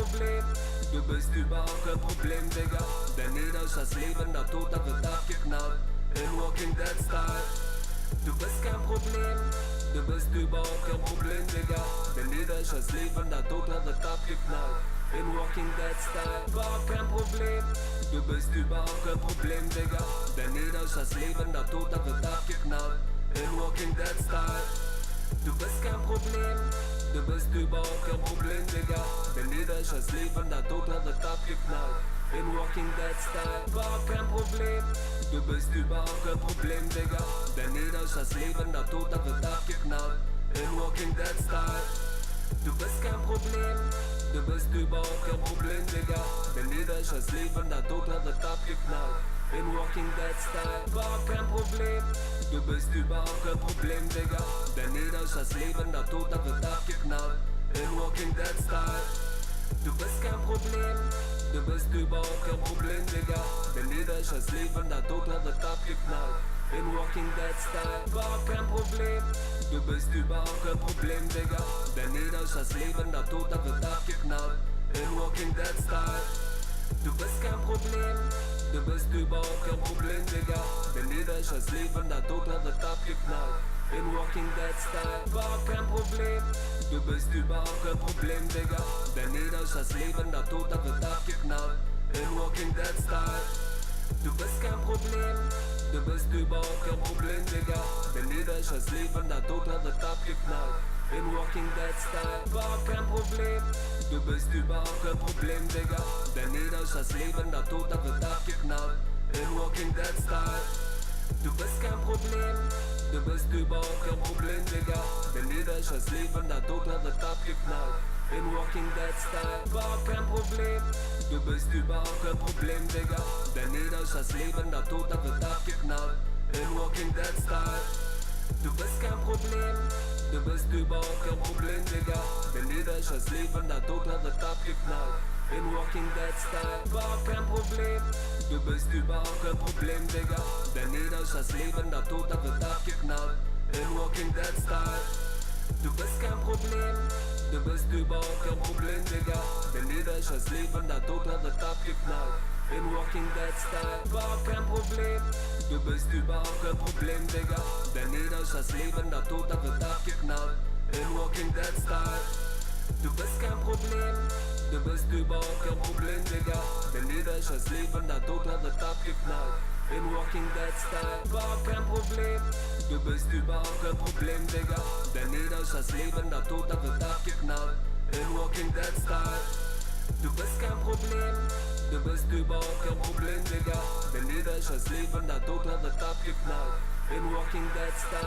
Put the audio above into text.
Problem. Du bist überhaupt kein Problem, Digga. Denn jeder ist das Leben, der Tod, der wird abgeknallt. In Walking Dead Style. Du bist kein Problem. Du bist überhaupt kein Problem, Digga. Denn jeder ist das Leben, der Tod, der wird abgeknallt. In Walking Dead Style. Überhaupt kein Problem. Du bist überhaupt kein Problem, Digga. Denn jeder ist das Leben, der Tod, der wird abgeknallt. In Walking Dead Style. Du bist kein Problem. Du bist überhaupt kein Problem, Digga. Denn jeder ist das Leben, der Tod, der wird abgeknallt. In Walking Dead Style. Überhaupt kein Problem. Du bist überhaupt kein Problem, Digga. Denn jeder ist das Leben, der Tod, der wird abgeknallt. In Walking Dead Style. Du bist kein Problem. Du bist überhaupt kein Problem, Digga. Denn jeder ist das Leben, der Tod, der wird abgeknallt. In Walking Dead Style. Überhaupt kein Problem. Du bist überhaupt kein Problem, Digga. Denn jeder ist das Leben, der Tod, der wird abgeknallt. In Walking Dead Style. Du bist kein Problem. Du bist überhaupt kein Problem, Digga. Denn jeder ist das Leben, der Tod, der wird abgeknallt. In Walking Dead Style. Überhaupt kein Problem. Du bist überhaupt kein Problem, Digga. Denn jeder ist das Leben, der Tod, der wird abgeknallt. In Walking Dead Style. Du bist kein Problem. Du bist überhaupt kein Problem, Digga. Denn jeder ist das Leben, der Tod, der wird abgeknallt. In Walking Dead Style. Überhaupt kein Problem. Du bist überhaupt kein Problem, Digga. Denn jeder ist das Leben, der Tod, der wird abgeknallt. In Walking Dead Style. Du bist kein Problem. Du bist überhaupt kein Problem, Digga. Denn jeder ist das Leben, der Tod, der wird abgeknallt. In Walking Dead Style. Überhaupt kein Problem. Du bist überhaupt kein Problem, Digga. Denn jeder ist das Leben, der Tod, der wird abgeknallt. In Walking Dead Style. Du bist kein Problem. Du bist überhaupt kein Problem, Digga. Denn jeder ist das Leben, der Tod, der wird abgeknallt. In Walking Dead Style. Überhaupt kein Problem. Du bist überhaupt kein Problem, Digga. Denn jeder ist das Leben, der Tod, der wird abgeknallt. In Walking Dead Style. Du bist kein Problem. Du bist überhaupt kein Problem, Digga. Denn jeder ist das Leben, der Tod, der wird abgeknallt. In Walking Dead Style. Überhaupt kein Problem. Du bist überhaupt kein Problem, Digga. Denn jeder ist das Leben, der Tod, der wird abgeknallt. In Walking Dead Style. Du bist kein Problem. Du bist überhaupt kein Problem, Digga. Denn jeder ist das Leben, der Tod, der wird abgeknallt. In Walking Dead Style. Überhaupt kein Problem. Du bist überhaupt kein Problem, Digga. Denn jeder ist das Leben, der Tod, der wird abgeknallt. In Walking Dead Style. Du bist kein Problem. Du bist überhaupt kein Problem, Digga. Denn jeder ist das Leben, der Tod, der wird abgeknallt. In Walking Dead Style. Überhaupt kein Problem. Du bist überhaupt kein Problem, Digga. Denn jeder ist das Leben, der Tod, der wird abgeknallt. In Walking Dead Style. Du bist kein Problem. Du bist überhaupt kein Problem, Digga. Denn jeder ist das Leben, der Tod, der wird abgeknallt. In Walking Dead Style.